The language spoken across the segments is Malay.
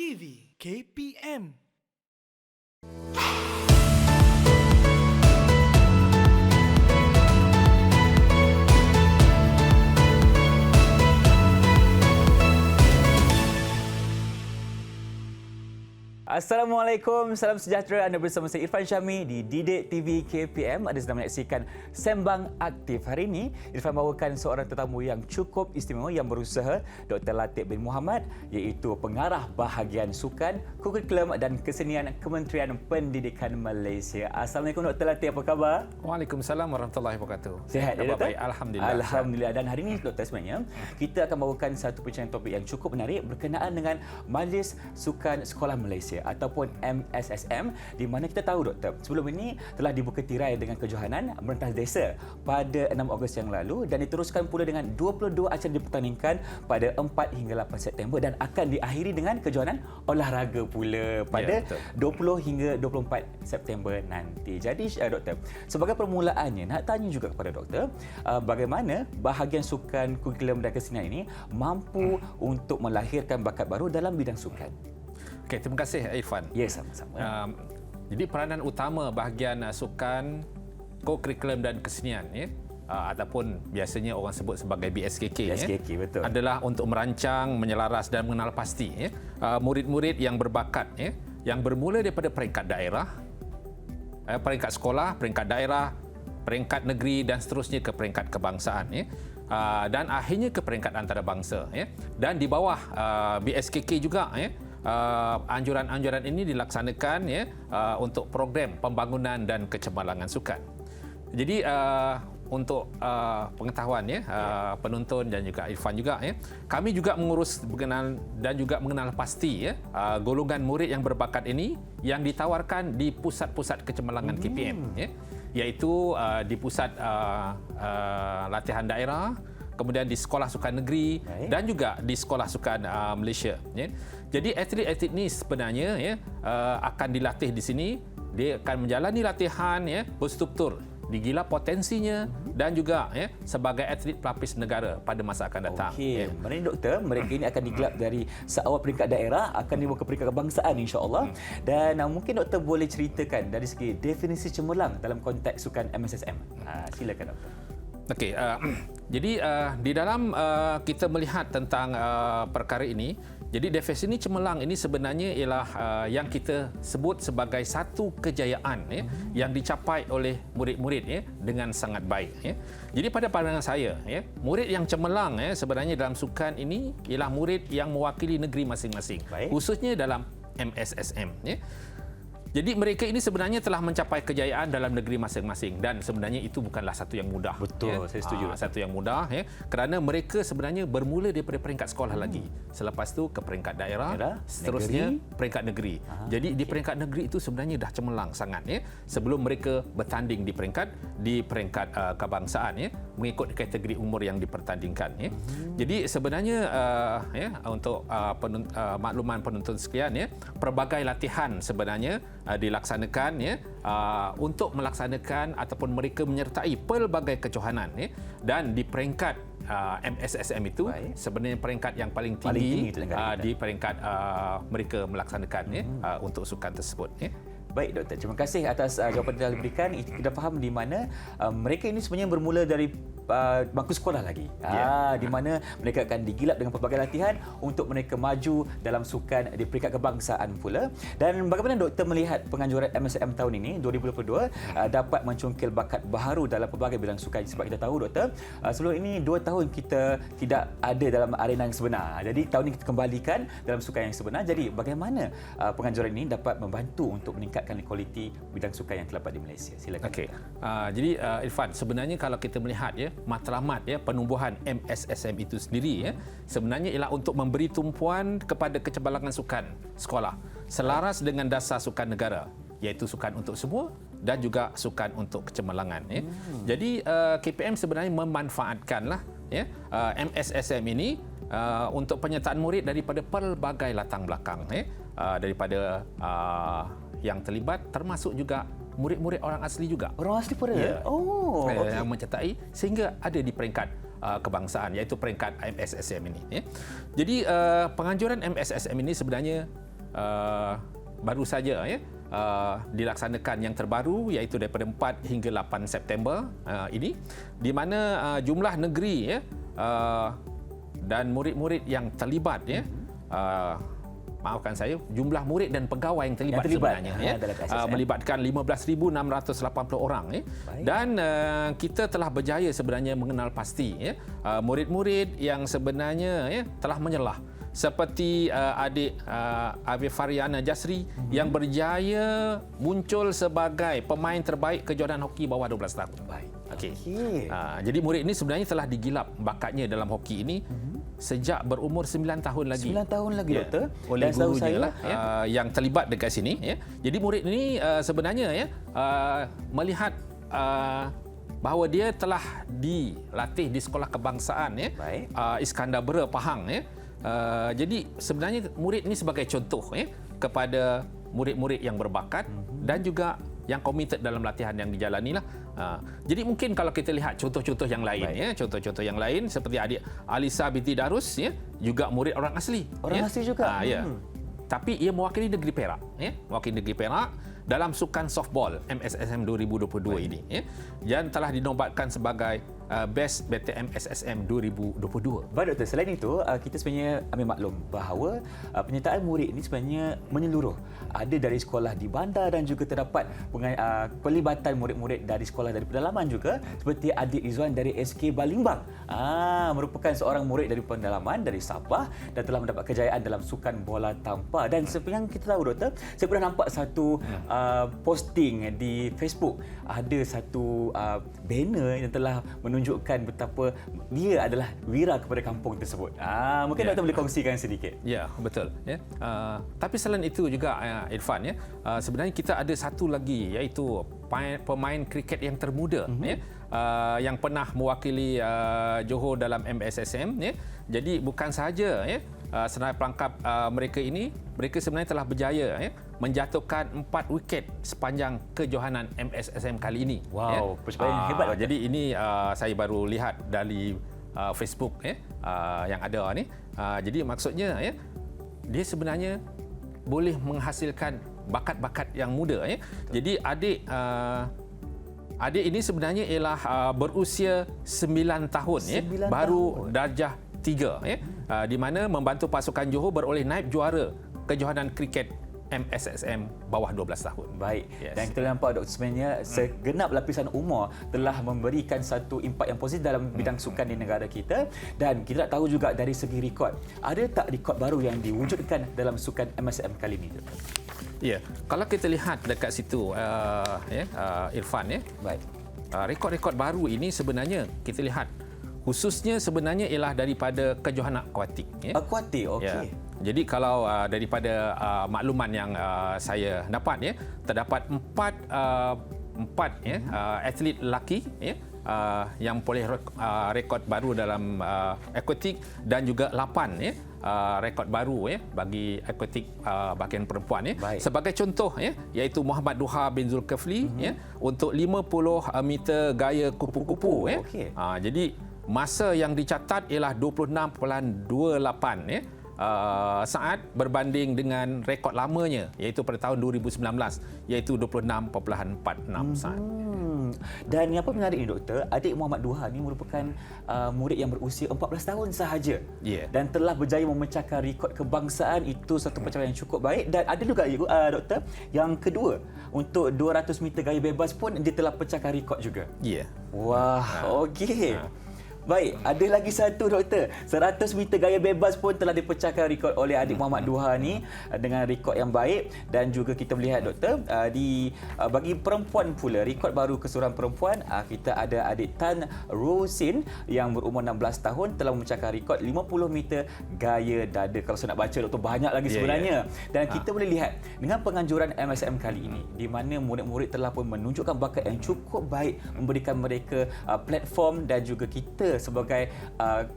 TV KPM. Assalamualaikum, salam sejahtera. Anda bersama saya Irfan Syami di Didik TV KPM. Anda sedang menyaksikan Sembang Aktif. Hari ini, Irfan bawakan seorang tetamu yang cukup istimewa yang berusaha, Dr. Latif bin Muhammad, iaitu pengarah bahagian sukan, kurikulum dan kesenian Kementerian Pendidikan Malaysia. Assalamualaikum Dr. Latif, apa khabar? Waalaikumsalam warahmatullahi wabarakatuh. Sihat ya, Doktor? Baik, alhamdulillah. Alhamdulillah. Dan hari ini Doktor, sebenarnya kita akan bawakan satu perbincangan topik yang cukup menarik berkenaan dengan Majlis Sukan Sekolah Malaysia ataupun MSSM, di mana kita tahu Doktor, sebelum ini telah dibuka tirai dengan kejohanan Merentas Desa pada 6 Ogos yang lalu dan diteruskan pula dengan 22 acara dipertandingkan pada 4 hingga 8 September dan akan diakhiri dengan kejohanan olahraga pula pada 20 hingga 24 September nanti. Jadi Doktor, sebagai permulaannya nak tanya juga kepada Doktor, bagaimana bahagian sukan, kurikulum dan kesenian ini mampu untuk melahirkan bakat baru dalam bidang sukan? Okey, terima kasih Irfan. Ya, sama-sama. Jadi peranan utama bahagian sukan, kurikulum dan kesenian ataupun biasanya orang sebut sebagai BSKK, betul, adalah untuk merancang, menyelaras dan mengenal pasti murid-murid yang berbakat yang bermula daripada peringkat daerah, peringkat sekolah, peringkat daerah, peringkat negeri dan seterusnya ke peringkat kebangsaan dan akhirnya ke peringkat antarabangsa dan di bawah BSKK juga anjuran-anjuran ini dilaksanakan untuk program pembangunan dan kecemerlangan sukan. Jadi untuk pengetahuan penonton dan juga Irfan juga kami juga mengurus dan juga mengenal pasti golongan murid yang berbakat ini yang ditawarkan di pusat-pusat kecemerlangan KPM iaitu di pusat latihan daerah, kemudian di sekolah sukan negeri dan juga di sekolah sukan Malaysia. Jadi atlet-atlet ini sebenarnya akan dilatih di sini. Dia akan menjalani latihan betul-betul digila potensinya dan juga sebagai atlet pelapis negara pada masa akan datang. Okey, maknanya Doktor, mereka ini akan digelap dari seawal peringkat daerah akan dibawa ke peringkat kebangsaan insya-Allah. Dan mungkin Doktor boleh ceritakan dari segi definisi cemerlang dalam konteks sukan MSSM. Silakan Doktor. Okey, jadi di dalam kita melihat tentang perkara ini, jadi definisi cemerlang ini sebenarnya ialah yang kita sebut sebagai satu kejayaan yang dicapai oleh murid-murid dengan sangat baik. Jadi pada pandangan saya, murid yang cemerlang sebenarnya dalam sukan ini ialah murid yang mewakili negeri masing-masing, khususnya dalam MSSM. Jadi mereka ini sebenarnya telah mencapai kejayaan dalam negeri masing-masing dan sebenarnya itu bukanlah satu yang mudah. Betul, saya setuju. Satu yang mudah kerana mereka sebenarnya bermula daripada peringkat sekolah lagi. Selepas tu ke peringkat daerah, seterusnya peringkat negeri. Jadi di peringkat negeri itu sebenarnya dah cemerlang sangat sebelum mereka bertanding di peringkat kebangsaan mengikut kategori umur yang dipertandingkan. Jadi sebenarnya untuk makluman penonton sekalian pelbagai latihan sebenarnya dilaksanakan untuk melaksanakan ataupun mereka menyertai pelbagai kejohanan dan di peringkat MSSM itu sebenarnya peringkat yang paling tinggi di peringkat mereka melaksanakan untuk sukan tersebut. Baik Doktor, terima kasih atas jawapan yang telah diberikan. Kita faham di mana mereka ini sebenarnya bermula dari bangku sekolah lagi. Di mana mereka akan digilap dengan pelbagai latihan untuk mereka maju dalam sukan di peringkat kebangsaan pula. Dan bagaimana Doktor melihat penganjuran MSM tahun ini 2022 dapat mencungkil bakat baharu dalam pelbagai bidang sukan? Sebab kita tahu Doktor, sebelum ini 2 tahun kita tidak ada dalam arena yang sebenar. Jadi tahun ini kita kembalikan dalam sukan yang sebenar. Jadi bagaimana penganjuran ini dapat membantu untuk meningkatkan kualiti bidang sukan yang terdapat di Malaysia? Silakan. Okey. Jadi Irfan, sebenarnya kalau kita melihat matlamat penumbuhan MSSM itu sendiri sebenarnya ialah untuk memberi tumpuan kepada kecemerlangan sukan sekolah selaras dengan dasar sukan negara, iaitu sukan untuk semua dan juga sukan untuk kecemerlangan. Jadi KPM sebenarnya memanfaatkanlah MSSM ini untuk penyertaan murid daripada pelbagai latar belakang daripada yang terlibat termasuk juga murid-murid orang asli juga. Orang asli pun ada? Yang menyertai sehingga ada di peringkat kebangsaan, iaitu peringkat MSSM ini. Jadi penganjuran MSSM ini sebenarnya baru saja dilaksanakan yang terbaru, iaitu daripada 4 hingga 8 September ini, di mana jumlah negeri dan murid-murid yang terlibat maafkan saya, jumlah murid dan pegawai yang terlibat sebenarnya melibatkan 15,680 orang dan kita telah berjaya sebenarnya mengenal pasti murid-murid yang sebenarnya telah menyelah, seperti adik Afif Faryana Jasri yang berjaya muncul sebagai pemain terbaik kejohanan hoki bawah 12 tahun. Baik. Okey. Jadi murid ini sebenarnya telah digilap bakatnya dalam hoki ini sejak berumur 9 tahun lagi. 9 tahun lagi, Doktor. Oleh gurunya lah yang terlibat dekat sini. Jadi murid ini sebenarnya melihat bahawa dia telah dilatih di Sekolah Kebangsaan Iskandar Bera Pahang. Jadi sebenarnya murid ini sebagai contoh kepada murid-murid yang berbakat dan juga yang komited dalam latihan yang dijalani lah. Jadi mungkin kalau kita lihat contoh-contoh yang lain, contoh-contoh yang lain seperti adik Alisa binti Darus, juga murid orang asli. Orang asli juga. Tapi ia mewakili negeri Perak, mewakili negeri Perak dalam sukan softball MSSM 2022 ini, dan telah dinobatkan sebagai Best BTM SSM 2022. Baik, Doktor. Selain itu, kita sebenarnya ambil maklum bahawa penyertaan murid ini sebenarnya menyeluruh. Ada dari sekolah di bandar dan juga terdapat pelibatan murid-murid dari sekolah dari pedalaman juga, seperti adik Izwan dari SK Balimbang. Merupakan seorang murid dari pedalaman dari Sabah dan telah mendapat kejayaan dalam sukan bola tampar. Dan seperti yang kita tahu, Doktor, saya pernah nampak satu posting di Facebook. Ada satu banner yang telah menunjukkan betapa dia adalah wira kepada kampung tersebut. Mungkin Doktor boleh kongsikan sedikit. Ya, betul. Tapi selain itu juga Irfan, sebenarnya kita ada satu lagi, iaitu pemain kriket yang termuda yang pernah mewakili Johor dalam MSSM. Jadi bukan sahaja senarai pelangkap mereka sebenarnya telah berjaya menjatuhkan 4 wiket sepanjang kejohanan MSSM kali ini. Wow, pencapaian hebat. Jadi ini saya baru lihat dari Facebook yang ada ni. Jadi maksudnya dia sebenarnya boleh menghasilkan bakat-bakat yang muda. Jadi adik ini sebenarnya ialah berusia 9 tahun, 9 baru tahun. darjah 3, di mana membantu pasukan Johor beroleh naib juara kejohanan kriket MSSM bawah 12 tahun. Baik. Yes. Dan kita nampak, Doktor, sebenarnya segenap lapisan umur telah memberikan satu impak yang positif dalam bidang sukan di negara kita, dan kita nak tahu juga dari segi rekod. Ada tak rekod baru yang diwujudkan dalam sukan MSSM kali ini, Doktor? Ya, kalau kita lihat dekat situ Irfan, Baik. Rekod-rekod baru ini sebenarnya kita lihat khususnya sebenarnya ialah daripada kejohanan akuatik. Akuatik, okey. Jadi kalau daripada makluman yang saya dapat, terdapat 4 atlet lelaki yang boleh rekod baru dalam akuatik, dan juga 8 rekod baru bagi akuatik bahagian perempuan. Sebagai contoh iaitu Muhammad Duha bin Zulkifli untuk 50 meter gaya kupu-kupu. Jadi masa yang dicatat ialah 26.28 saat berbanding dengan rekod lamanya iaitu pada tahun 2019 iaitu 26.46 saat. Dan yang apa menarik ni, Doktor, adik Muhammad Duha ni merupakan murid yang berusia 14 tahun sahaja. Dan telah berjaya memecahkan rekod kebangsaan. Itu satu pencapaian yang cukup baik. Dan ada juga, Doktor, yang kedua untuk 200 meter gaya bebas pun dia telah pecahkan rekod juga. Wah, okey. Baik, ada lagi satu, Doktor. 100 meter gaya bebas pun telah dipecahkan rekod oleh adik Muhammad Duha ni dengan rekod yang baik. Dan juga kita melihat, Doktor, bagi perempuan pula, rekod baru keseluruhan perempuan, kita ada adik Tan Rosin yang berumur 16 tahun telah memecahkan rekod 50 meter gaya dada. Kalau saya nak baca, Doktor, banyak lagi sebenarnya. Dan kita boleh lihat dengan penganjuran MSM kali ini, di mana murid-murid telah pun menunjukkan bakat yang cukup baik, memberikan mereka platform, dan juga kita sebagai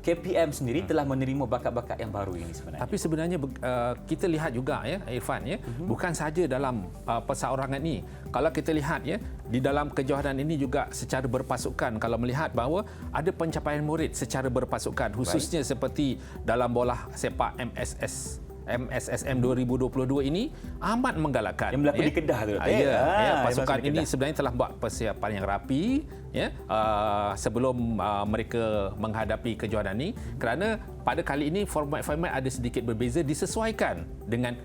KPM sendiri telah menerima bakat-bakat yang baru ini sebenarnya. Tapi sebenarnya kita lihat juga Irfan, bukan sahaja dalam perseorangan ini. Kalau kita lihat di dalam kejohanan ini juga secara berpasukan, kalau melihat bahawa ada pencapaian murid secara berpasukan, khususnya seperti dalam bola sepak MSSM 2022 ini amat menggalakkan. Yang berlaku di Kedah tu. Pasukan ini sebenarnya telah buat persiapan yang rapi sebelum mereka menghadapi kejohanan ini, kerana pada kali ini format-format ada sedikit berbeza disesuaikan dengan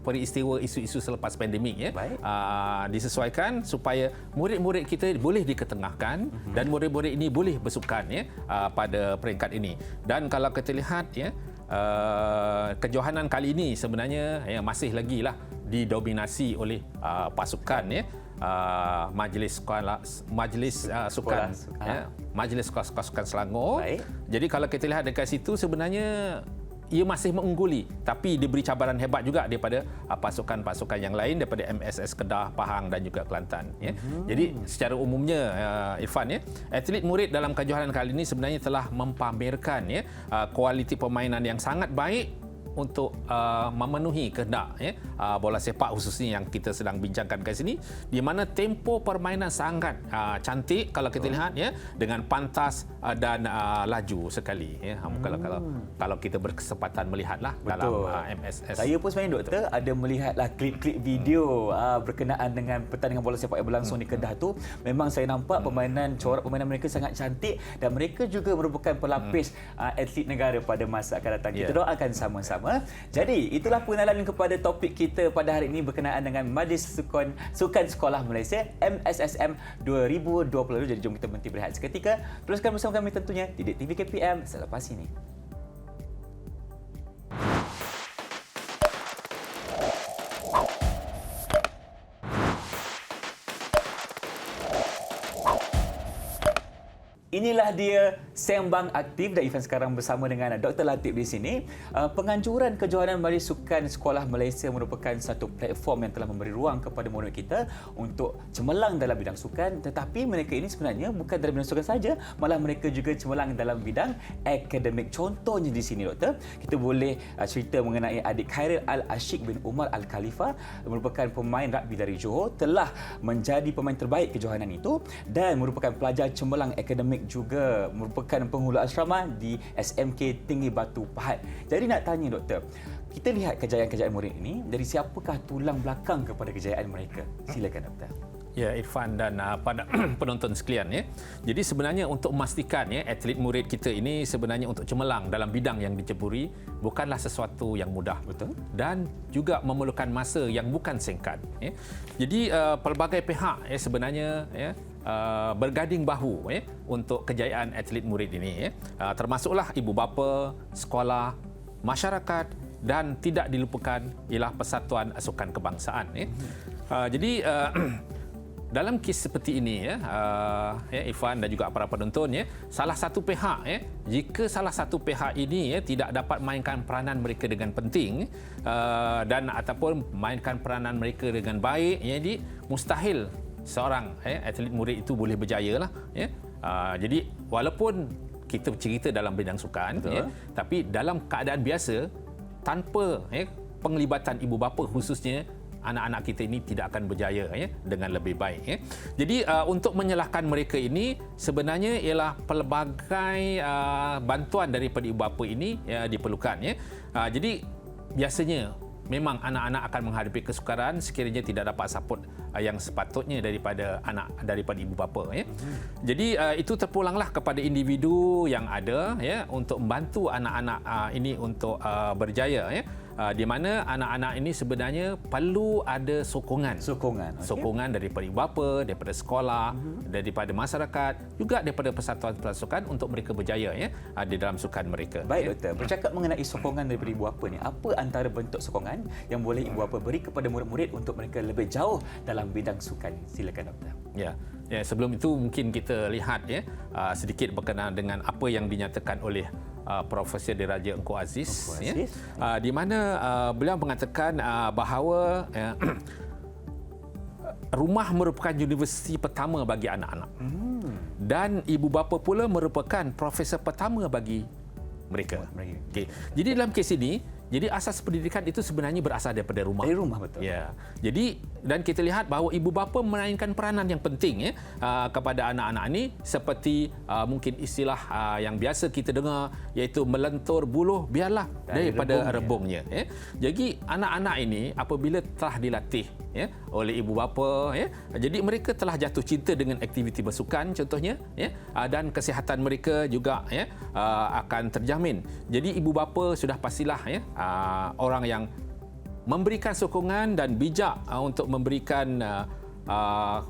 peristiwa isu-isu selepas pandemik disesuaikan supaya murid-murid kita boleh diketengahkan dan murid-murid ini boleh bersukan pada peringkat ini. Dan kalau kita lihat kejohanan kali ini sebenarnya masih lagi lah didominasi oleh pasukan Majlis Sukan Majlis Sukan Selangor. Baik. Jadi kalau kita lihat dekat situ sebenarnya ia masih mengungguli, tapi diberi cabaran hebat juga daripada pasukan-pasukan yang lain daripada MSS Kedah, Pahang dan juga Kelantan. Jadi secara umumnya Irfan, atlet murid dalam kejohanan kali ini sebenarnya telah mempamerkan kualiti permainan yang sangat baik untuk memenuhi kehendak bola sepak khususnya yang kita sedang bincangkan kat sini, di mana tempo permainan sangat cantik kalau kita lihat dengan pantas dan laju sekali kalau kita berkesempatan melihatlah dalam MSS. Saya pun sebenarnya doktor ada melihatlah klip-klip video berkenaan dengan pertandingan bola sepak yang berlangsung di Kedah tu. Memang saya nampak corak permainan mereka sangat cantik dan mereka juga merupakan pelapis atlet negara pada masa akan datang. Kita doakan sama-sama. Jadi itulah pengenalan kepada topik kita pada hari ini berkenaan dengan Majlis Sukan Sekolah Malaysia MSSM 2022. Jadi jom kita berhenti berehat seketika. Teruskan bersama kami tentunya di TV KPM selepas ini. Inilah dia Sembang Aktif dan Ifan sekarang bersama dengan Dr. Latif di sini. Penganjuran kejohanan Majlis Sukan Sekolah Malaysia merupakan satu platform yang telah memberi ruang kepada murid kita untuk cemerlang dalam bidang sukan, tetapi mereka ini sebenarnya bukan dalam bidang sukan saja, malah mereka juga cemerlang dalam bidang akademik. Contohnya di sini doktor, kita boleh cerita mengenai adik Khairil Al-Ashik bin Umar Al-Khalifah, merupakan pemain rugby dari Johor, telah menjadi pemain terbaik kejohanan itu dan merupakan pelajar cemerlang akademik, juga merupakan penghulu asrama di SMK Tinggi Batu Pahat. Jadi nak tanya doktor, kita lihat kejayaan-kejayaan murid ini, dari siapakah tulang belakang kepada kejayaan mereka? Silakan doktor. Ya, Irfan dan pada penonton sekalian Jadi sebenarnya untuk memastikan atlet murid kita ini sebenarnya untuk cemerlang dalam bidang yang diceburi bukanlah sesuatu yang mudah. Betul. Dan juga memerlukan masa yang bukan singkat. Jadi pelbagai pihak sebenarnya berganding bahu untuk kejayaan atlet murid ini termasuklah ibu bapa, sekolah, masyarakat dan tidak dilupakan ialah Persatuan Sukan Kebangsaan. Jadi dalam kes seperti ini Irfan dan juga para penonton salah satu pihak jika salah satu pihak ini tidak dapat mainkan peranan mereka dengan penting dan ataupun mainkan peranan mereka dengan baik, jadi mustahil seorang atlet murid itu boleh berjaya lah. Jadi walaupun kita bercerita dalam bidang sukan tapi dalam keadaan biasa tanpa penglibatan ibu bapa khususnya, anak-anak kita ini tidak akan berjaya dengan lebih baik. Jadi untuk menyalahkan mereka ini sebenarnya ialah pelbagai bantuan daripada ibu bapa ini diperlukan. Jadi biasanya memang anak-anak akan menghadapi kesukaran sekiranya tidak dapat support yang sepatutnya daripada ibu bapa. Jadi itu terpulanglah kepada individu yang ada untuk membantu anak-anak ini untuk berjaya. Di mana anak-anak ini sebenarnya perlu ada sokongan daripada ibu bapa, daripada sekolah, daripada masyarakat, juga daripada persatuan sukan untuk mereka berjaya di dalam sukan mereka. Baik doktor, bercakap mengenai sokongan daripada ibu bapa ni, apa antara bentuk sokongan yang boleh ibu bapa beri kepada murid-murid untuk mereka lebih jauh dalam bidang sukan? Silakan doktor. Ya, sebelum itu mungkin kita lihat sedikit berkenaan dengan apa yang dinyatakan oleh Profesor Diraja Engku Aziz. Di mana beliau mengatakan bahawa rumah merupakan universiti pertama bagi anak-anak. Dan ibu bapa pula merupakan profesor pertama bagi mereka. Okay. Jadi dalam kes ini, Jadi asas pendidikan itu sebenarnya berasal daripada rumah. Dari rumah, betul. Ya. Jadi dan kita lihat bahawa ibu bapa memainkan peranan yang penting kepada anak-anak ini, seperti mungkin istilah yang biasa kita dengar, iaitu melentur buluh biarlah daripada rebungnya. Jadi anak-anak ini apabila telah dilatih oleh ibu bapa, jadi mereka telah jatuh cinta dengan aktiviti bersukan contohnya, dan kesihatan mereka juga akan terjamin. Jadi ibu bapa sudah pastilah orang yang memberikan sokongan dan bijak untuk memberikan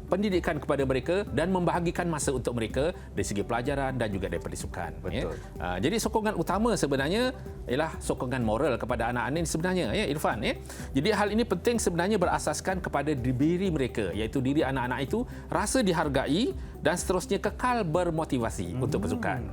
pendidikan kepada mereka dan membahagikan masa untuk mereka dari segi pelajaran dan juga daripada sukan. Betul. Jadi sokongan utama sebenarnya ialah sokongan moral kepada anak-anak ini sebenarnya, Irfan. Jadi hal ini penting sebenarnya berasaskan kepada diri mereka, iaitu diri anak-anak itu rasa dihargai dan seterusnya kekal bermotivasi untuk bersukan.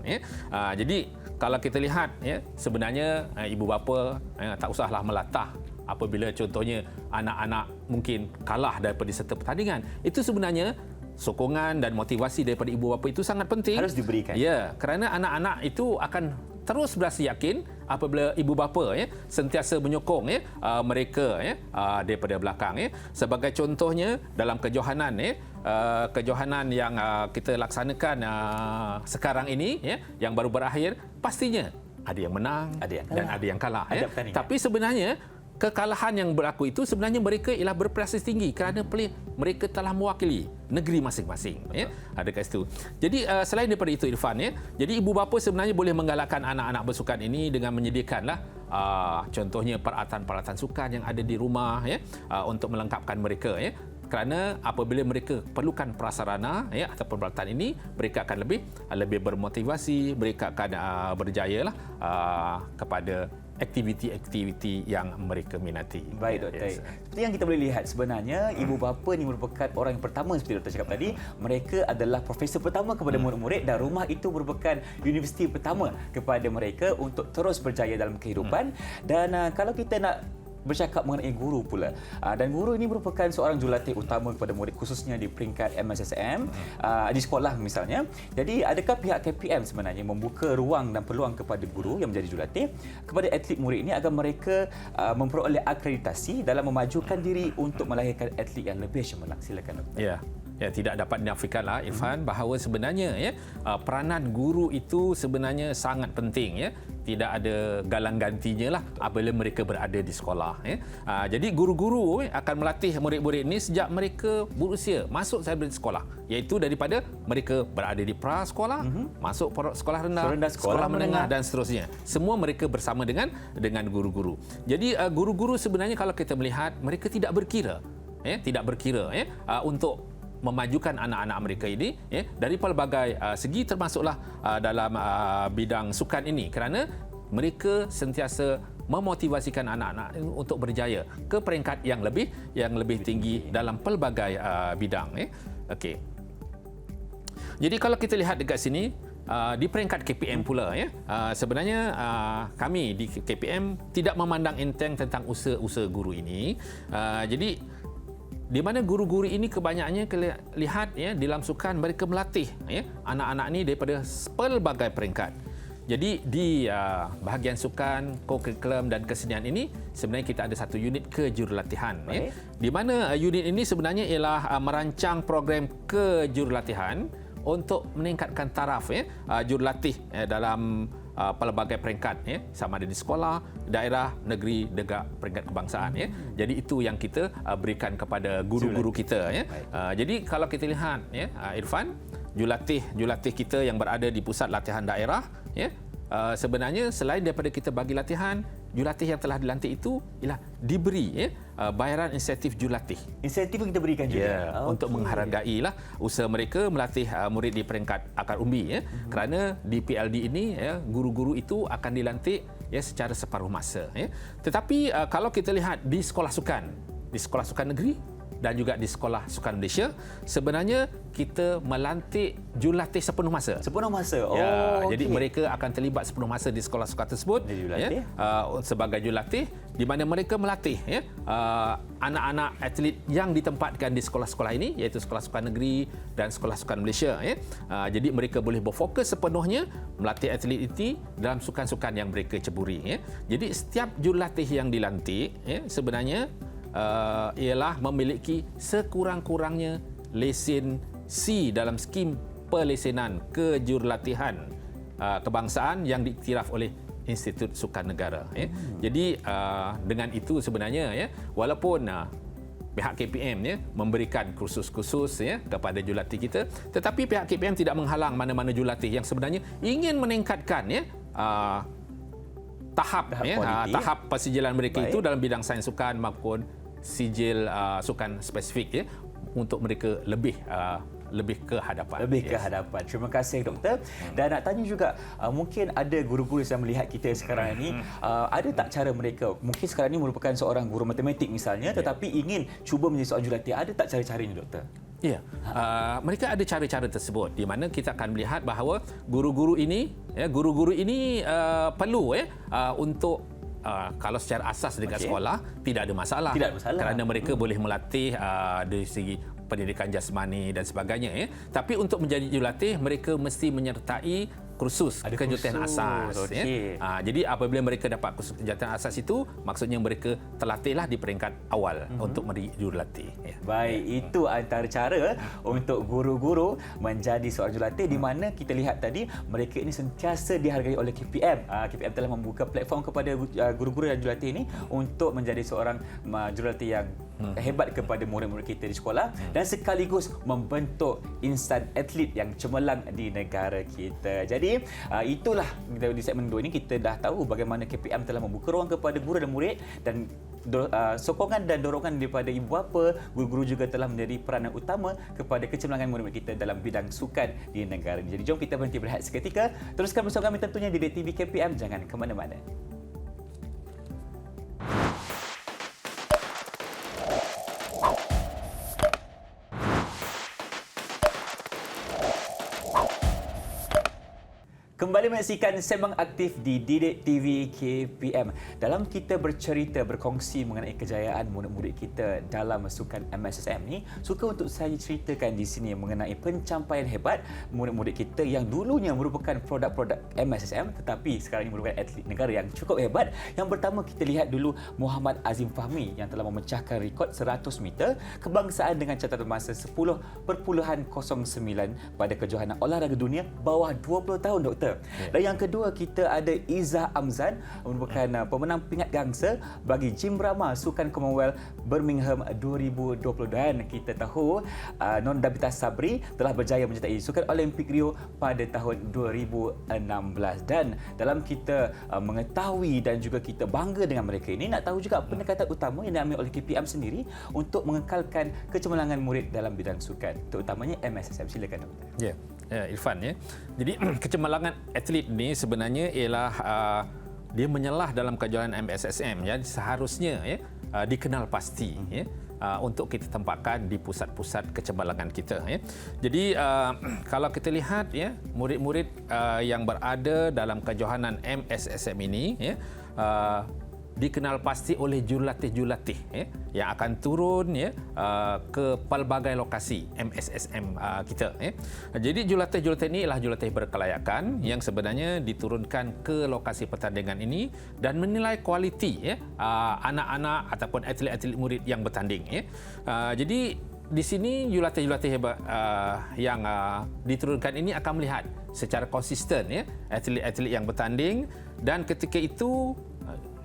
Jadi kalau kita lihat sebenarnya ibu bapa tak usahlah melatah apabila contohnya anak-anak mungkin kalah daripada serta pertandingan. Itu sebenarnya sokongan dan motivasi daripada ibu bapa itu sangat penting. Harus diberikan. Ya, kerana anak-anak itu akan terus berasa yakin apabila ibu bapa sentiasa menyokong mereka daripada belakang. Sebagai contohnya dalam kejohanan kejohanan yang kita laksanakan sekarang ini yang baru berakhir, pastinya ada yang menang dan ada yang kalah. Tapi sebenarnya kekalahan yang berlaku itu sebenarnya mereka ialah berprestasi tinggi kerana mereka telah mewakili negeri masing-masing. Ada kat situ. Jadi selain daripada itu Irfan, jadi ibu bapa sebenarnya boleh menggalakkan anak-anak bersukan ini dengan menyediakanlah contohnya peralatan-peralatan sukan yang ada di rumah untuk melengkapkan mereka. Kerana apabila mereka perlukan prasarana ataupun peralatan ini, mereka akan lebih bermotivasi, mereka akan berjaya kepada aktiviti-aktiviti yang mereka minati. Baik, Doktor. Seperti yang kita boleh lihat sebenarnya, ibu bapa ni merupakan orang yang pertama seperti Doktor cakap tadi. Mereka adalah profesor pertama kepada murid-murid dan rumah itu merupakan universiti pertama kepada mereka untuk terus berjaya dalam kehidupan. Dan kalau kita nak bercakap mengenai guru pula. Dan guru ini merupakan seorang jurulatih utama kepada murid khususnya di peringkat MSSM di sekolah misalnya. Jadi adakah pihak KPM sebenarnya membuka ruang dan peluang kepada guru yang menjadi jurulatih kepada atlet murid ini agar mereka memperoleh akreditasi dalam memajukan diri untuk melahirkan atlet yang lebih cemerlang? Silakan, Doktor. Ya, tidak dapat dinafikanlah Irfan bahawa sebenarnya peranan guru itu sebenarnya sangat penting. Tidak ada galang gantinya lah apabila mereka berada di sekolah. Jadi guru-guru akan melatih murid-murid ini sejak mereka berusia masuk sahaja di sekolah, iaitu daripada mereka berada di prasekolah, masuk sekolah rendah, sekolah menengah dan seterusnya. Semua mereka bersama dengan guru-guru. Jadi guru-guru sebenarnya kalau kita melihat mereka tidak berkira untuk memajukan anak-anak mereka ini dari pelbagai segi, termasuklah dalam bidang sukan ini, kerana mereka sentiasa memotivasikan anak-anak untuk berjaya ke peringkat yang lebih tinggi dalam pelbagai bidang. Okey. Jadi kalau kita lihat dekat sini di peringkat KPM pula, sebenarnya kami di KPM tidak memandang enteng tentang usaha-usaha guru ini. Jadi di mana guru-guru ini kebanyakannya lihat dalam sukan mereka melatih anak-anak ini daripada pelbagai peringkat. Jadi di bahagian sukan, co-curriculum dan kesenian ini sebenarnya kita ada satu unit kejurulatihan. Di mana unit ini sebenarnya ialah merancang program kejurulatihan untuk meningkatkan taraf jurulatih dalam pelbagai peringkat, sama ada di sekolah, daerah, negeri, juga peringkat kebangsaan. Jadi itu yang kita berikan kepada guru-guru kita. Jadi kalau kita lihat, Irfan, jurulatih kita yang berada di pusat latihan daerah, sebenarnya selain daripada kita bagi latihan, jurulatih yang telah dilantik itu ialah diberi bayaran insentif jurulatih. Insentif yang kita berikan juga untuk menghargailah usaha mereka melatih murid di peringkat akar umbi. Kerana di PLD ini guru-guru itu akan dilantik secara separuh masa. Tetapi kalau kita lihat di sekolah sukan negeri, dan juga di Sekolah Sukan Malaysia, sebenarnya kita melantik jurulatih sepenuh masa. Sepenuh masa. Oh, Jadi mereka akan terlibat sepenuh masa di sekolah sukan tersebut sebagai jurulatih, di mana mereka melatih anak-anak atlet yang ditempatkan di sekolah-sekolah ini, iaitu Sekolah Sukan Negeri dan Sekolah Sukan Malaysia. Jadi mereka boleh berfokus sepenuhnya melatih atlet ini dalam sukan-sukan yang mereka ceburi. Jadi setiap jurulatih yang dilantik sebenarnya ialah memiliki sekurang-kurangnya lesen C dalam skim perlesenan kejurulatihan kebangsaan yang diiktiraf oleh Institut Sukan Negara. Jadi dengan itu sebenarnya walaupun pihak KPM memberikan kursus-kursus kepada jurulatih kita, tetapi pihak KPM tidak menghalang mana-mana jurulatih yang sebenarnya ingin meningkatkan tahap persijilan mereka itu dalam bidang sains sukan maupun sijil sukan spesifik untuk mereka lebih ke hadapan. Ke hadapan. Terima kasih doktor. Dan nak tanya juga, mungkin ada guru-guru yang melihat kita sekarang ini, ada tak cara mereka, mungkin sekarang ini merupakan seorang guru matematik misalnya, tetapi ingin cuba menjadi seorang jurulatih, ada tak cara-cara ini doktor? Ya, mereka ada cara-cara tersebut di mana kita akan melihat bahawa guru-guru ini perlu untuk kalau secara asas dekat sekolah tidak ada masalah. Kerana mereka boleh melatih dari segi pendidikan jasmani dan sebagainya. Tapi untuk menjadi jurulatih mereka mesti menyertai kursus kejuruteraan asas. Jadi apabila mereka dapat kursus kejuruteraan asas itu, maksudnya mereka terlatihlah di peringkat awal untuk menjadi jurulatih. Baik, itu antara cara untuk guru-guru menjadi seorang jurulatih, di mana kita lihat tadi mereka ini sentiasa dihargai oleh KPM. KPM telah membuka platform kepada guru-guru dan jurulatih ini untuk menjadi seorang jurulatih yang hebat kepada murid-murid kita di sekolah dan sekaligus membentuk insan atlet yang cemerlang di negara kita. Jadi itulah di segmen 2 ini kita dah tahu bagaimana KPM telah membuka ruang kepada guru dan murid, dan sokongan dan dorongan daripada ibu bapa, guru-guru juga telah menjadi peranan utama kepada kecemerlangan murid-murid kita dalam bidang sukan di negara ini. Jadi jom kita berhenti berehat seketika. Teruskan bersama kami tentunya di DTV KPM. Jangan ke mana-mana. Kembali menyaksikan Sembang Aktif di Didik TV KPM. Dalam kita bercerita, berkongsi mengenai kejayaan murid-murid kita dalam sukan MSSM ni, suka untuk saya ceritakan di sini mengenai pencapaian hebat murid-murid kita yang dulunya merupakan produk-produk MSSM tetapi sekarang ini merupakan atlet negara yang cukup hebat. Yang pertama kita lihat dulu Muhammad Azim Fahmi yang telah memecahkan rekod 100 meter kebangsaan dengan catatan masa 10.09 pada kejohanan olahraga dunia bawah 20 tahun, doktor. Dan yang kedua kita ada Izzah Amzan, merupakan pemenang pingat gangsa bagi Jim Brahma Sukan Commonwealth Birmingham 2020, dan kita tahu Non Dabita Sabri telah berjaya menyertai Sukan Olimpik Rio pada tahun 2016. Dan dalam kita mengetahui dan juga kita bangga dengan mereka ini, nak tahu juga pendekatan utama yang diambil oleh KPM sendiri untuk mengekalkan kecemerlangan murid dalam bidang sukan, terutamanya MSSM. Silakan doktor. Ya, Irfan Jadi kecemerlangan atlet ini sebenarnya ialah dia menyelah dalam kejuaraan MSSM seharusnya dikenal pasti untuk kita tempatkan di pusat-pusat kecemerlangan kita. Jadi kalau kita lihat murid-murid yang berada dalam kejohanan MSSM ini dikenal pasti oleh jurulatih-jurulatih yang akan turun ke pelbagai lokasi MSSM kita. Jadi jurulatih-jurulatih ini ialah jurulatih berkelayakan yang sebenarnya diturunkan ke lokasi pertandingan ini dan menilai kualiti anak-anak ataupun atlet-atlet murid yang bertanding. Jadi di sini jurulatih-jurulatih hebat yang diturunkan ini akan melihat secara konsisten atlet-atlet yang bertanding, dan ketika itu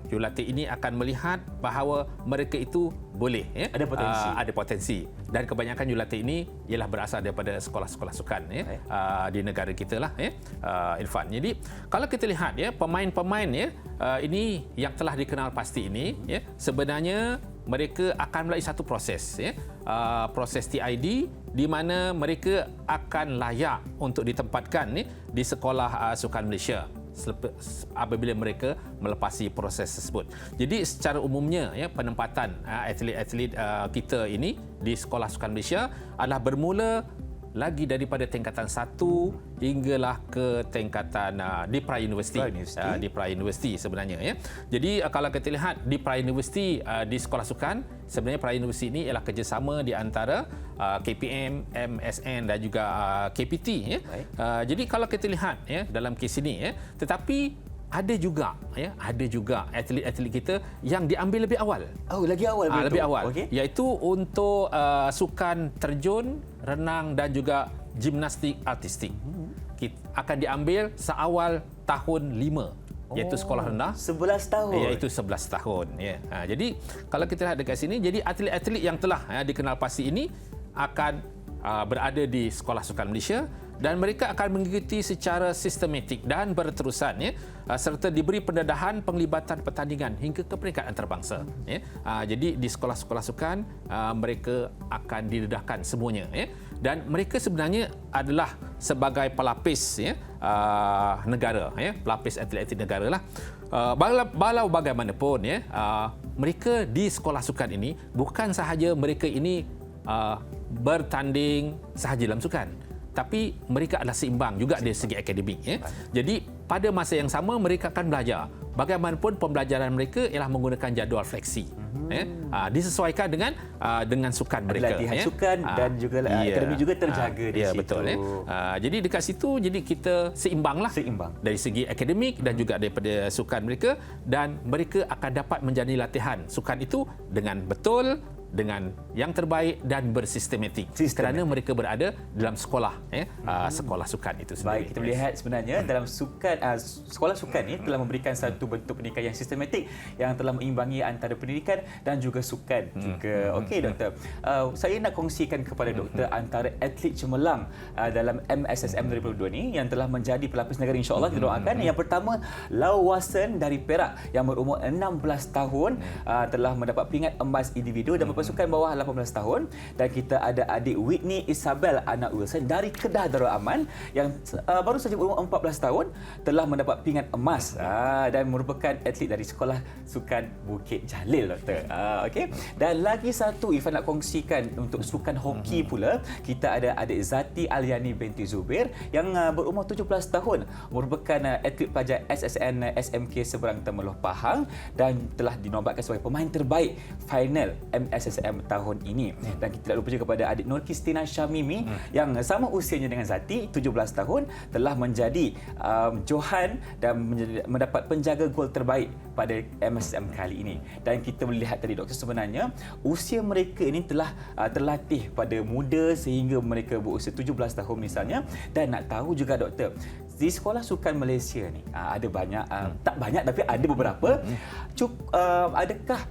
jurulatih ini akan melihat bahawa mereka itu boleh ada potensi, dan kebanyakan jurulatih ini ialah berasal daripada sekolah-sekolah sukan di negara kita lah, Irfan. Jadi kalau kita lihat pemain-pemain ini yang telah dikenal pasti ini sebenarnya mereka akan melalui satu proses proses TID, di mana mereka akan layak untuk ditempatkan di Sekolah Sukan Malaysia apabila mereka melepasi proses tersebut. Jadi secara umumnya penempatan atlet-atlet kita ini di Sekolah Sukan Malaysia adalah bermula lagi daripada tingkatan 1 hinggalah ke tingkatan di pra-universiti. Di pra-universiti sebenarnya Jadi kalau kita lihat di pra-universiti di sekolah sukan, sebenarnya pra-universiti ini ialah kerjasama di antara KPM, MSN dan juga KPT Jadi kalau kita lihat dalam kes ini tetapi ada juga atlet-atlet kita yang diambil lebih awal. Oh, lagi awal betul. Lebih awal. Okay. Iaitu untuk sukan terjun, renang dan juga gimnastik artistik. Akan diambil seawal tahun 5 iaitu sekolah rendah 11 tahun. Iaitu 11 tahun jadi kalau kita lihat dekat sini, jadi atlet-atlet yang telah dikenal pasti ini akan berada di Sekolah Sukan Malaysia dan mereka akan mengikuti secara sistematik dan berterusan serta diberi pendedahan penglibatan pertandingan hingga ke peringkat antarabangsa jadi di sekolah-sekolah sukan mereka akan didedahkan semuanya dan mereka sebenarnya adalah sebagai pelapis negara pelapis atlet-atlet negara lah. Walau bagaimanapun mereka di sekolah sukan ini bukan sahaja mereka ini bertanding sahaja dalam sukan, tapi mereka adalah seimbang juga dari segi akademik Jadi pada masa yang sama mereka akan belajar. Bagaimanapun pembelajaran mereka ialah menggunakan jadual fleksi. Disesuaikan dengan sukan mereka. Latihan sukan dan juga akademik juga terjaga di situ. Betul jadi dekat situ jadi kita seimbanglah. Dari segi akademik dan juga daripada sukan mereka, dan mereka akan dapat menjalani latihan sukan itu dengan betul, dengan yang terbaik dan bersistematik kerana mereka berada dalam sekolah sekolah sukan itu sendiri. Baik, kita melihat sebenarnya dalam sukan sekolah sukan ini telah memberikan satu bentuk pendidikan yang sistematik yang telah meimbangi antara pendidikan dan juga sukan juga. Okey doktor, saya nak kongsikan kepada doktor antara atlet cemerlang dalam MSSM 2022 ni yang telah menjadi pelapis negara, insya-Allah kita doakan. Yang pertama, Lau Wasen dari Perak yang berumur 16 tahun telah mendapat peringkat emas individu dan pasukan bawah 18 tahun, dan kita ada adik Whitney Isabel anak Wilson dari Kedah Darul Aman yang baru saja berumur 14 tahun telah mendapat pingat emas dan merupakan atlet dari Sekolah Sukan Bukit Jalil doktor. Okey, dan lagi satu Ifan nak kongsikan untuk sukan hoki pula, kita ada adik Zati Aliani binti Zubir yang berumur 17 tahun merupakan atlet pelajar SSN SMK Seberang Temeloh Pahang dan telah dinobatkan sebagai pemain terbaik final MSSM tahun ini. Dan kita tidak lupa juga kepada adik Nur Kristina Syamimi yang sama usianya dengan Zati, 17 tahun, telah menjadi Johan dan mendapat penjaga gol terbaik pada MSSM kali ini. Dan kita melihat tadi doktor, sebenarnya usia mereka ini telah terlatih pada muda sehingga mereka berusia 17 tahun misalnya. Dan nak tahu juga doktor, di Sekolah Sukan Malaysia ni ada banyak, tak banyak tapi ada beberapa. Adakah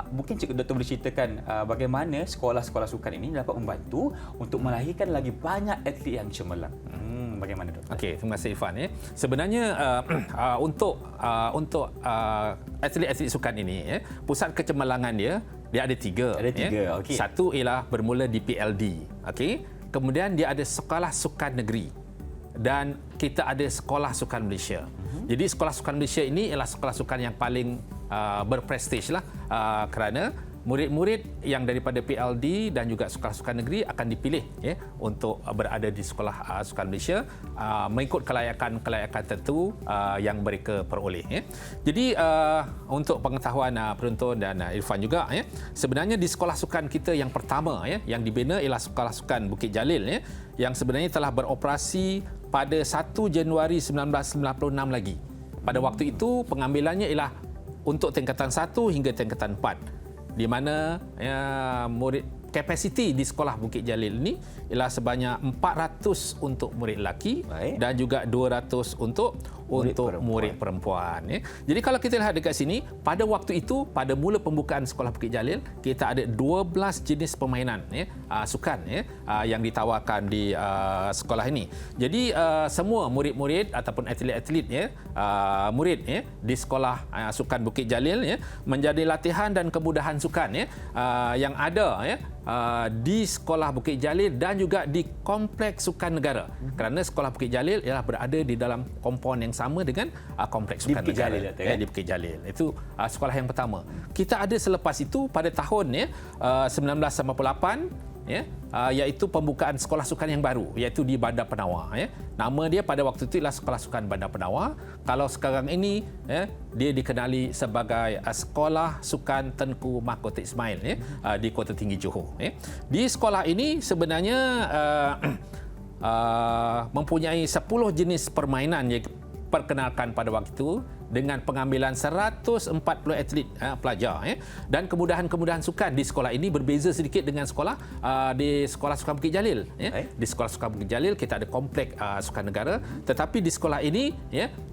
mungkin Cikgu Doktor boleh ceritakan bagaimana sekolah-sekolah sukan ini dapat membantu untuk melahirkan lagi banyak atlet yang cemerlang? Bagaimana Doktor? Okey, terima kasih Irfan. Sebenarnya untuk atlet-atlet sukan ini, pusat kecemerlangan dia ada tiga. Ada tiga, okey. Satu ialah bermula di PLD. Okey. Kemudian dia ada Sekolah Sukan Negeri. Dan kita ada Sekolah Sukan Malaysia. Jadi Sekolah Sukan Malaysia ini ialah sekolah sukan yang paling berprestij lah kerana murid-murid yang daripada PLD dan juga Sekolah Sukan Negeri akan dipilih untuk berada di Sekolah Sukan Malaysia mengikut kelayakan tertentu yang mereka peroleh. Jadi untuk pengetahuan penonton dan Irfan juga, sebenarnya di sekolah sukan kita yang pertama yang dibina ialah Sekolah Sukan Bukit Jalil yang sebenarnya telah beroperasi pada 1 Januari 1996 lagi. Pada waktu itu pengambilannya ialah untuk tingkatan 1 hingga tingkatan 4, di mana murid kapasiti di Sekolah Bukit Jalil ini ialah sebanyak 400 untuk murid lelaki dan juga 200 untuk murid perempuan. Jadi kalau kita lihat dekat sini, pada waktu itu, pada mula pembukaan Sekolah Bukit Jalil, kita ada 12 jenis permainan sukan yang ditawarkan di sekolah ini. Jadi semua murid-murid ataupun atlet-atlet murid di sekolah sukan Bukit Jalil menjadi latihan dan kemudahan sukan yang ada di sekolah Bukit Jalil dan juga di kompleks sukan negara. Kerana sekolah Bukit Jalil ialah berada di dalam kompon yang sama dengan kompleks sukan negara di Bukit Jalil. Itu sekolah yang pertama. Kita ada selepas itu pada tahun 1998 iaitu pembukaan sekolah sukan yang baru, iaitu di Bandar Penawar. Nama dia pada waktu itu ialah Sekolah Sukan Bandar Penawar. Kalau sekarang ini dia dikenali sebagai Sekolah Sukan Tengku Mahkota Ismail di Kota Tinggi Johor. Di sekolah ini sebenarnya mempunyai 10 jenis permainan yang diperkenalkan pada waktu itu, dengan pengambilan 140 atlet pelajar dan kemudahan-kemudahan sukan di sekolah ini berbeza sedikit dengan sekolah di Sekolah Sukan Bukit Jalil. Di Sekolah Sukan Bukit Jalil kita ada kompleks sukan negara, tetapi di sekolah ini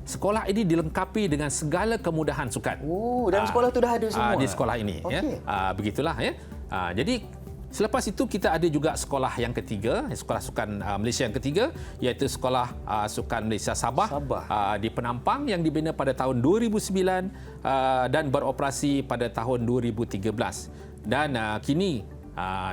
sekolah ini dilengkapi dengan segala kemudahan sukan. Dan sekolah itu dah ada semua di sekolah ini. Begitulah jadi selepas itu kita ada juga sekolah yang ketiga, Sekolah Sukan Malaysia yang ketiga, iaitu Sekolah Sukan Malaysia Sabah. Di Penampang yang dibina pada tahun 2009 dan beroperasi pada tahun 2013. Dan kini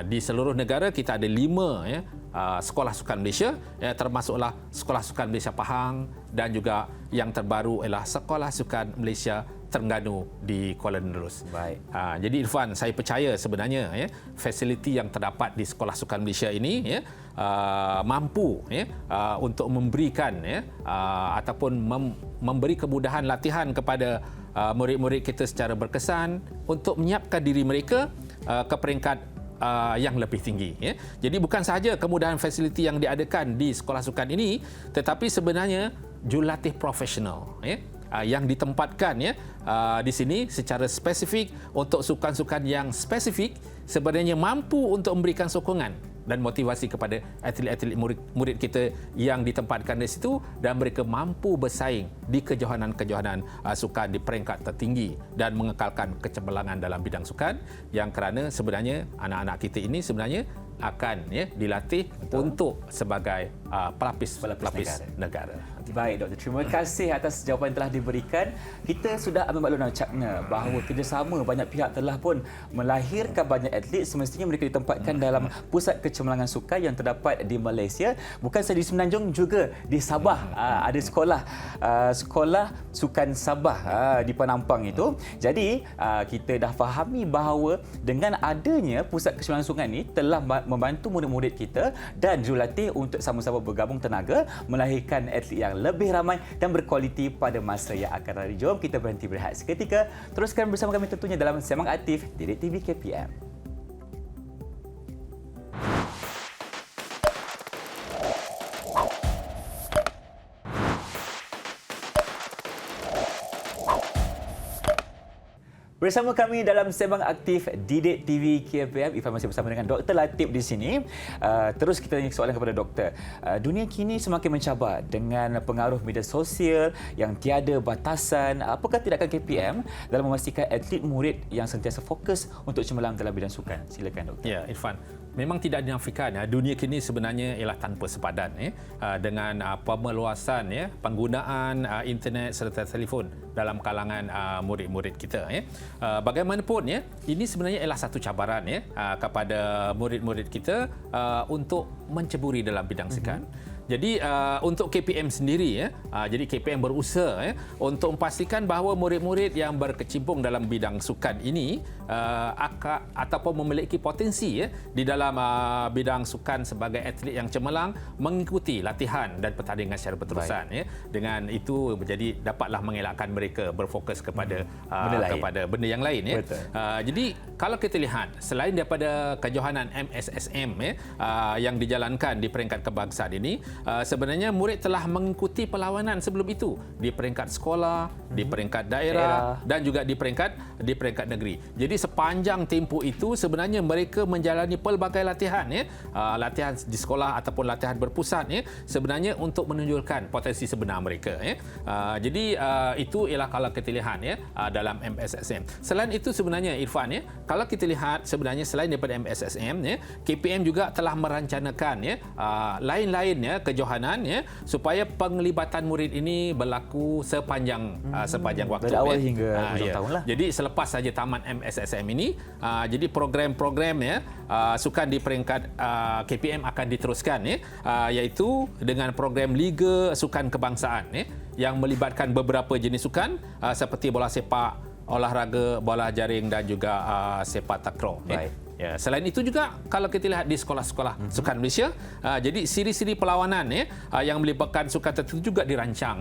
di seluruh negara kita ada 5 Sekolah Sukan Malaysia, termasuklah Sekolah Sukan Malaysia Pahang dan juga yang terbaru ialah Sekolah Sukan Malaysia Terengganu di Kuala Nerus. Baik. Jadi Irfan, saya percaya sebenarnya fasiliti yang terdapat di Sekolah Sukan Malaysia ini mampu untuk memberikan ataupun memberi kemudahan latihan kepada murid-murid kita secara berkesan untuk menyiapkan diri mereka ke peringkat yang lebih tinggi. Jadi bukan sahaja kemudahan fasiliti yang diadakan di sekolah sukan ini, tetapi sebenarnya jurulatih profesional yang ditempatkan di sini secara spesifik untuk sukan-sukan yang spesifik sebenarnya mampu untuk memberikan sokongan dan motivasi kepada atlet-atlet murid kita yang ditempatkan di situ, dan mereka mampu bersaing di kejohanan-kejohanan sukan di peringkat tertinggi dan mengekalkan kecemerlangan dalam bidang sukan, yang kerana sebenarnya anak-anak kita ini sebenarnya akan dilatih untuk sebagai pelapis negara. Baik, Doktor. Terima kasih atas jawapan yang telah diberikan. Kita sudah ambil maklum dan ucapnya bahawa kerjasama banyak pihak telah pun melahirkan banyak atlet. Semestinya mereka ditempatkan dalam pusat kecemerlangan sukan yang terdapat di Malaysia. Bukan sahaja di Semenanjung, juga di Sabah. Ada sekolah sukan Sabah di Penampang itu. Jadi, kita dah fahami bahawa dengan adanya pusat kecemerlangan sukan ini telah membantu murid-murid kita dan jurulatih untuk sama-sama bergabung tenaga melahirkan atlet yang lebih ramai dan berkualiti pada masa yang akan datang. Jom kita berhenti berehat seketika. Teruskan bersama kami tentunya dalam Sembang Aktif Didik TV KPM. Bersama kami dalam Sembang Aktif Didik TV KPM, Ifan masih bersama dengan Dr. Latif di sini. Terus kita tanya soalan kepada doktor. Dunia kini semakin mencabar dengan pengaruh media sosial yang tiada batasan. Apakah tindakan KPM dalam memastikan atlet murid yang sentiasa fokus untuk cemerlang dalam bidang sukan? Silakan doktor. Ya, Irfan. Memang tidak dinafikan dunia kini sebenarnya ialah tanpa sepadan dengan pemeluasan penggunaan internet serta telefon dalam kalangan murid-murid kita. Bagaimanapun ini sebenarnya ialah satu cabaran kepada murid-murid kita untuk menceburi dalam bidang sukan. Jadi untuk KPM sendiri jadi KPM berusaha untuk memastikan bahawa murid-murid yang berkecimpung dalam bidang sukan ini ataupun memiliki potensi di dalam bidang sukan sebagai atlet yang cemerlang mengikuti latihan dan pertandingan secara berterusan. Dengan itu menjadi dapatlah mengelakkan mereka berfokus kepada benda yang lain. Jadi kalau kita lihat selain daripada kejohanan MSSM yang dijalankan di peringkat kebangsaan ini, sebenarnya murid telah mengikuti perlawanan sebelum itu di peringkat sekolah, di peringkat daerah dan juga di peringkat negeri. Jadi sepanjang tempoh itu sebenarnya mereka menjalani pelbagai latihan, latihan di sekolah ataupun latihan berpusat, sebenarnya untuk menunjukkan potensi sebenar mereka. Jadi itu ialah kalau kita lihat dalam MSSM. Selain itu sebenarnya Irfan, kalau kita lihat sebenarnya selain daripada MSSM, KPM juga telah merancangkan lain-lain kejohanan supaya penglibatan murid ini berlaku sepanjang waktu. Dari awal hingga hujung tahun lah. Jadi selepas saja tamat MSSM ini, jadi program-program sukan di peringkat KPM akan diteruskan, iaitu dengan program Liga Sukan Kebangsaan yang melibatkan beberapa jenis sukan seperti bola sepak, olahraga, bola jaring dan juga sepak takraw. Ya, selain itu juga kalau kita lihat di sekolah-sekolah sukan Malaysia, jadi siri-siri perlawanan yang melibatkan sukan tertentu juga dirancang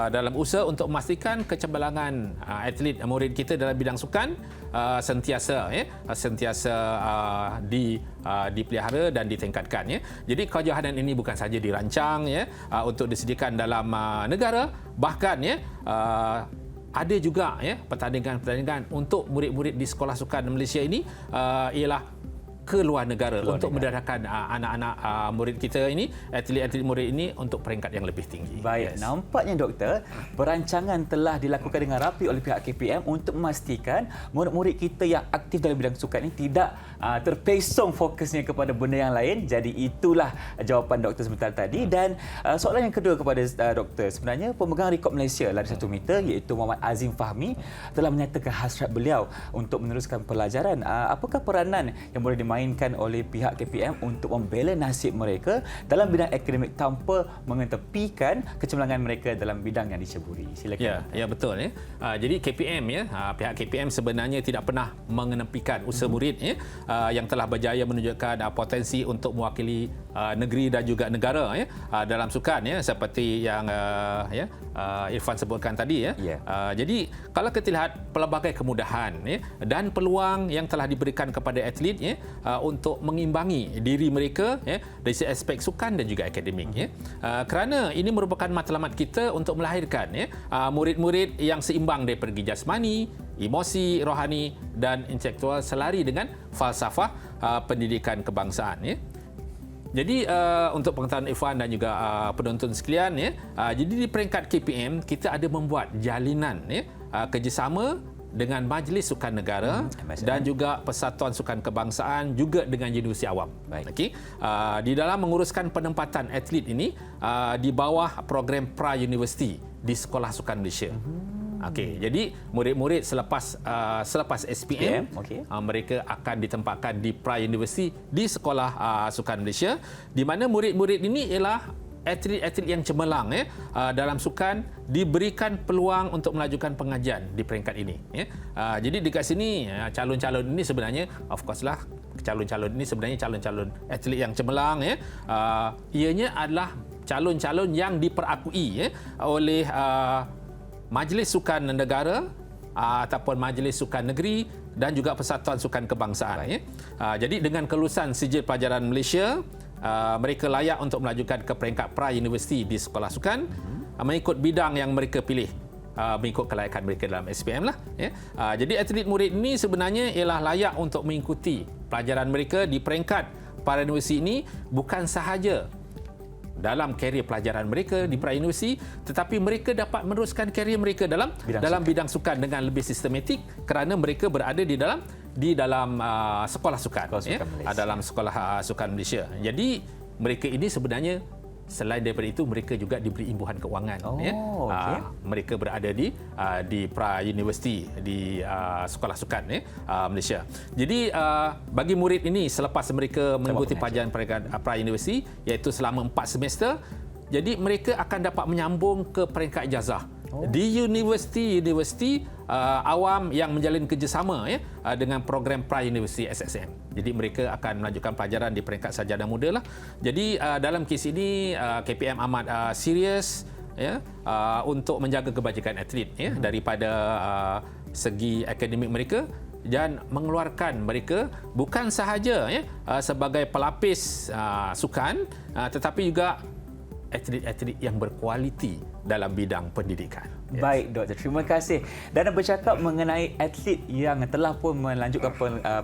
dalam usaha untuk memastikan kecemerlangan atlet murid kita dalam bidang sukan sentiasa dipelihara dan ditingkatkan. Jadi kejohanan ini bukan saja dirancang untuk disediakan dalam negara, bahkan ada juga pertandingan-pertandingan untuk murid-murid di sekolah sukan Malaysia ini ialah ke luar negara untuk mendedahkan anak-anak murid kita ini, atlet-atlet murid ini untuk peringkat yang lebih tinggi. Baik, nampaknya doktor, perancangan telah dilakukan dengan rapi oleh pihak KPM untuk memastikan murid-murid kita yang aktif dalam bidang sukan ini tidak terpesong fokusnya kepada benda yang lain. Jadi itulah jawapan doktor sebentar tadi. Dan soalan yang kedua kepada doktor, sebenarnya pemegang rekod Malaysia lari 1 meter iaitu Muhammad Azim Fahmi telah menyatakan hasrat beliau untuk meneruskan pelajaran. Apakah peranan yang boleh dimainkan oleh pihak KPM untuk membela nasib mereka dalam bidang akademik tanpa mengetepikan kecemerlangan mereka dalam bidang yang diceburi? Silakan. Ya betul. Jadi KPM pihak KPM sebenarnya tidak pernah mengenepikan usaha murid yang telah berjaya menunjukkan potensi untuk mewakili negeri dan juga negara dalam sukan seperti yang Irfan sebutkan tadi. Jadi kalau kita lihat pelbagai kemudahan dan peluang yang telah diberikan kepada atlet untuk mengimbangi diri mereka dari segi aspek sukan dan juga akademik. Kerana ini merupakan matlamat kita untuk melahirkan murid-murid yang seimbang dari pergi jasmani, emosi, rohani dan intelektual selari dengan falsafah pendidikan kebangsaan. Jadi untuk pengetahuan Irfan dan juga penonton sekalian, jadi di peringkat KPM kita ada membuat jalinan kerjasama dengan Majlis Sukan Negara dan juga Persatuan Sukan Kebangsaan, juga dengan Universiti Awam. Okey. Di dalam menguruskan penempatan atlet ini di bawah program pra-universiti di Sekolah Sukan Malaysia. Okey, jadi murid-murid selepas SPM, mereka akan ditempatkan di pra-universiti di Sekolah Sukan Malaysia, di mana murid-murid ini ialah atlet-atlet yang cemerlang dalam sukan diberikan peluang untuk melajukan pengajian di peringkat ini. Jadi dekat sini calon-calon ini sebenarnya, of course lah, calon-calon ini sebenarnya calon-calon atlet yang cemerlang. Ianya adalah calon-calon yang diperakui oleh Majlis Sukan Negara ataupun Majlis Sukan Negeri dan juga Persatuan Sukan Kebangsaan. Jadi dengan kelulusan sijil pelajaran Malaysia, mereka layak untuk melajukan ke peringkat pra-universiti di sekolah sukan mengikut bidang yang mereka pilih, mengikut kelayakan mereka dalam SPM lah. Jadi atlet murid ini sebenarnya ialah layak untuk mengikuti pelajaran mereka di peringkat pra-universiti ini bukan sahaja dalam karier pelajaran mereka di pra-universiti, tetapi mereka dapat meneruskan karier mereka dalam bidang sukan dengan lebih sistematik kerana mereka berada di dalam sekolah sukan, dalam sekolah sukan Malaysia. Jadi mereka ini sebenarnya selain daripada itu mereka juga diberi imbuhan keuangan. Mereka berada di pra-universiti di sekolah sukan Malaysia. Jadi bagi murid ini selepas mereka mengikuti pelajaran pra-universiti iaitu selama 4 semester, jadi mereka akan dapat menyambung ke peringkat ijazah di universiti awam yang menjalin kerjasama dengan program pra-universiti SSM. Jadi mereka akan melanjutkan pelajaran di peringkat sarjana muda lah. Jadi dalam kes ini KPM amat serius untuk menjaga kebajikan atlet daripada segi akademik mereka dan mengeluarkan mereka bukan sahaja sebagai pelapis sukan, tetapi juga atlet-atlet yang berkualiti dalam bidang pendidikan. Baik, Doktor. Terima kasih. Dan bercakap mengenai atlet yang telah pun melanjutkan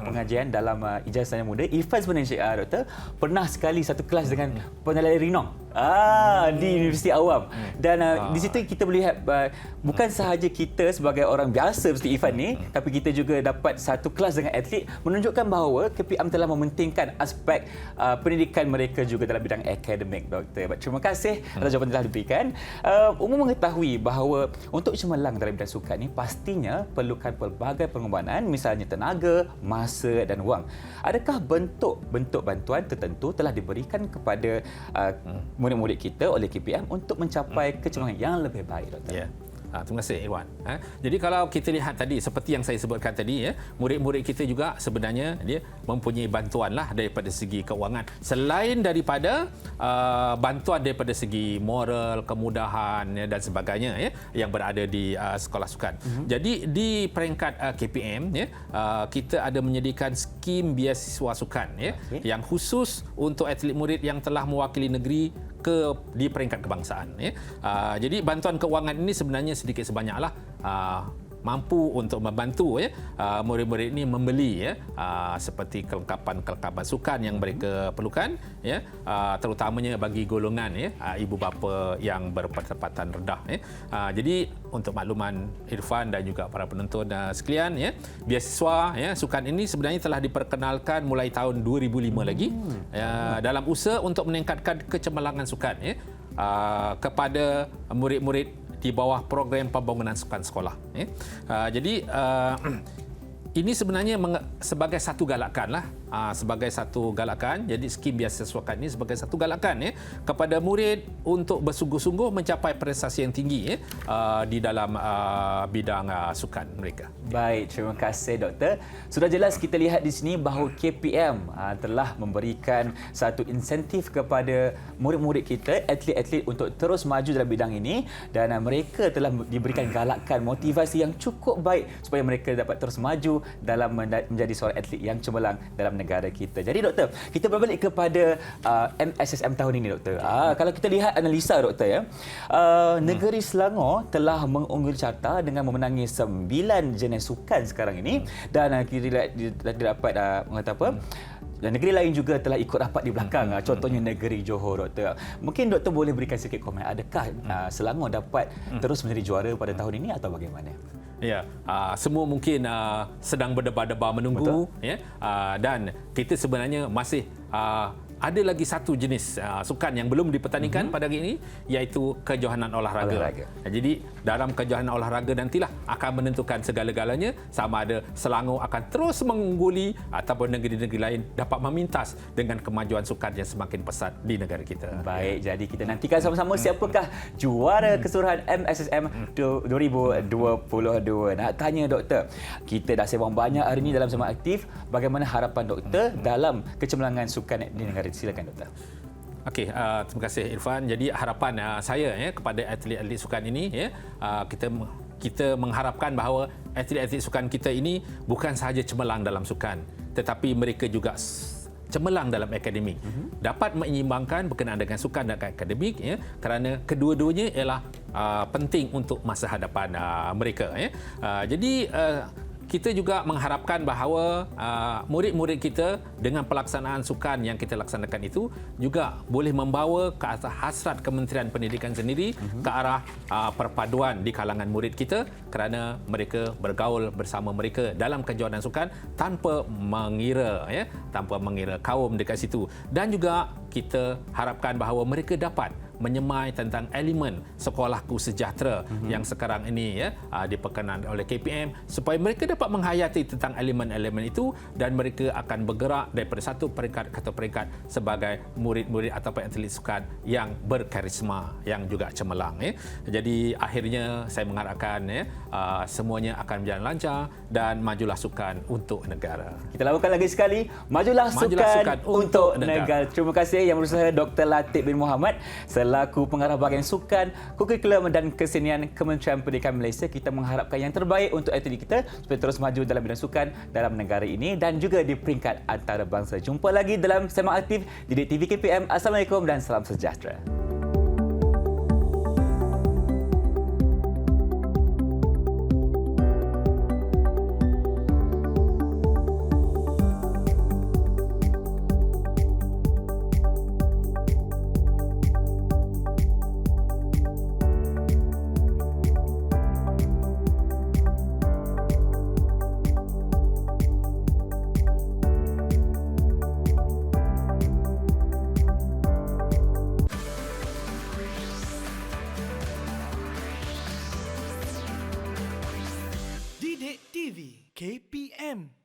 pengajian dalam ijazah yang muda, Irfan sebenarnya, Doktor, pernah sekali satu kelas dengan penilai Rinong di Universiti Awam. Dan di situ kita melihat bukan sahaja kita sebagai orang biasa seperti Irfan ni, tapi kita juga dapat satu kelas dengan atlet menunjukkan bahawa KPM telah mementingkan aspek pendidikan mereka juga dalam bidang akademik, Doktor. Terima kasih atas jawapan yang telah diberikan. Umum mengetahui bahawa untuk cemerlang dalam bidang sukan ini pastinya perlukan pelbagai pengorbanan, misalnya tenaga, masa dan wang. Adakah bentuk-bentuk bantuan tertentu telah diberikan kepada murid-murid kita oleh KPM untuk mencapai kecemerlangan yang lebih baik, Doktor? Ya. Terima kasih, Irwan. Jadi kalau kita lihat tadi, seperti yang saya sebutkan tadi, murid-murid kita juga sebenarnya dia mempunyai bantuanlah daripada segi keuangan. Selain daripada bantuan daripada segi moral, kemudahan dan sebagainya yang berada di sekolah sukan. Jadi di peringkat KPM, kita ada menyediakan skim beasiswa sukan yang khusus untuk atlet murid yang telah mewakili negeri di peringkat kebangsaan. Jadi bantuan keuangan ini sebenarnya sedikit sebanyaklah mampu untuk membantu murid-murid ini membeli seperti kelengkapan sukan yang mereka perlukan, terutamanya bagi golongan ibu bapa yang berpendapatan rendah. Jadi untuk makluman Irfan dan juga para penonton sekalian, beasiswa sukan ini sebenarnya telah diperkenalkan mulai tahun 2005 lagi dalam usaha untuk meningkatkan kecemerlangan sukan kepada murid-murid di bawah program pembangunan sukan sekolah. Jadi ini sebenarnya sebagai satu galakan jadi skim beasiswa sukan ini sebagai satu galakan kepada murid untuk bersungguh-sungguh mencapai prestasi yang tinggi di dalam bidang sukan mereka. Baik, terima kasih, Doktor. Sudah jelas kita lihat di sini bahawa KPM telah memberikan satu insentif kepada murid-murid kita, atlet-atlet untuk terus maju dalam bidang ini, dan mereka telah diberikan galakan, motivasi yang cukup baik supaya mereka dapat terus maju dalam menjadi seorang atlet yang cemerlang dalam negara kita. Jadi, Doktor, kita berbalik kepada MSSM tahun ini, Doktor. Kalau kita lihat analisa, Doktor, negeri Selangor telah mengungguli carta dengan memenangi 9 jenis sukan sekarang ini, dan kita dapat mengatakan apa? Dan negeri lain juga telah ikut rapat di belakang, contohnya negeri Johor, Doktor. Mungkin Doktor boleh berikan sedikit komen, adakah Selangor dapat terus menjadi juara pada tahun ini atau bagaimana? Ya, semua mungkin sedang berdebar-debar menunggu, dan kita sebenarnya masih ada lagi satu jenis sukan yang belum dipertandingkan pada hari ini, iaitu kejohanan olahraga. Jadi dalam kejohanan olahraga nantilah akan menentukan segala-galanya, sama ada Selangor akan terus mengungguli ataupun negeri-negeri lain dapat memintas dengan kemajuan sukan yang semakin pesat di negara kita. Baik, jadi kita nantikan sama-sama siapakah juara keseluruhan MSSM 2022. Nak tanya, Doktor, kita dah sembang banyak hari ini dalam Sembang Aktif, bagaimana harapan Doktor dalam kecemerlangan sukan di negara? Silakan, Doktor. Okey, terima kasih, Irfan. Jadi harapan saya kepada atlet-atlet sukan ini, kita mengharapkan bahawa atlet-atlet sukan kita ini bukan sahaja cemerlang dalam sukan, tetapi mereka juga cemerlang dalam akademik. Dapat menyeimbangkan berkenaan dengan sukan dan akademik, kerana kedua-duanya ialah penting untuk masa hadapan mereka. Jadi kita juga mengharapkan bahawa murid-murid kita dengan pelaksanaan sukan yang kita laksanakan itu juga boleh membawa ke atas hasrat Kementerian Pendidikan sendiri ke arah perpaduan di kalangan murid kita, kerana mereka bergaul bersama mereka dalam kejohanan sukan tanpa mengira kaum dekat situ. Dan juga kita harapkan bahawa mereka dapat menyemai tentang elemen sekolahku sejahtera yang sekarang ini diperkenalkan oleh KPM, supaya mereka dapat menghayati tentang elemen-elemen itu dan mereka akan bergerak daripada satu peringkat ke peringkat sebagai murid-murid atau atlet sukan yang berkarisma, yang juga cemerlang. Jadi akhirnya saya mengharapkan semuanya akan berjalan lancar dan majulah sukan untuk negara. Kita lakukan lagi sekali, majulah sukan untuk negara. Terima kasih Yang Berusaha Dr. Latif bin Mohamad selaku selaku pengarah bahagian sukan, kurikulum dan kesenian Kementerian Pendidikan Malaysia, kita mengharapkan yang terbaik untuk atlet kita supaya terus maju dalam bidang sukan dalam negara ini dan juga di peringkat antarabangsa. Jumpa lagi dalam Sembang Aktif di TV KPM. Assalamualaikum dan salam sejahtera. Didik TV KPM